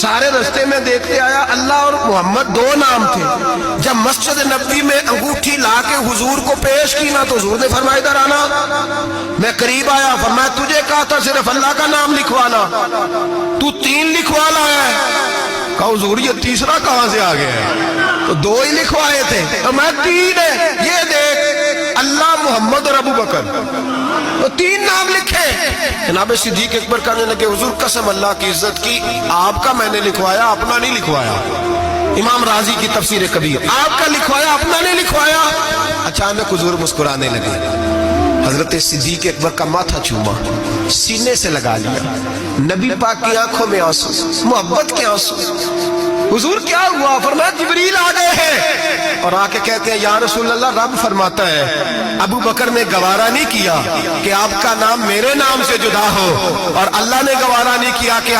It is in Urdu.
سارے رستے میں دیکھتے آیا اللہ اور محمد دو نام تھے. جب مسجد نبوی میں انگوٹھی لا کے حضور کو پیش کی نا تو حضور نے فرمایا ادھر آنا. میں قریب آیا, فرمایا تجھے کہا تھا صرف اللہ کا نام لکھوانا, تو 3 لکھوا لایا ہے. کہا حضور یہ تیسرا کہاں سے آ گیا ہے؟ تو 2 ہی لکھوائے تھے. میں 3 ہے, یہ دیکھ اللہ, محمد اور ابو بکر, تو 3 نام لکھے. جناب صدیق اکبر کہنے لگے حضور قسم اللہ کی عزت کی, آپ کا میں نے لکھوایا, اپنا نہیں لکھوایا. امام راضی کی تفسیر کبیر, آپ کا لکھوایا, اپنا نہیں لکھوایا. اچانک حضور مسکرانے لگے. حضرت صدیق اکبر کا ماتھا چوما, سینے سے لگا لیا. نبی پاک کی آنکھوں میں آنسو, محبت کے آنسو. حضور کیا ہوا؟ فرمایا جبریل آ گئے ہیں اور آ کے کہتے ہیں یا رسول اللہ رب فرماتا ہے ابو بکر نے گوارا نہیں کیا کہ آپ کا نام میرے نام سے جدا ہو, اور اللہ نے گوارا نہیں کیا کہ آپ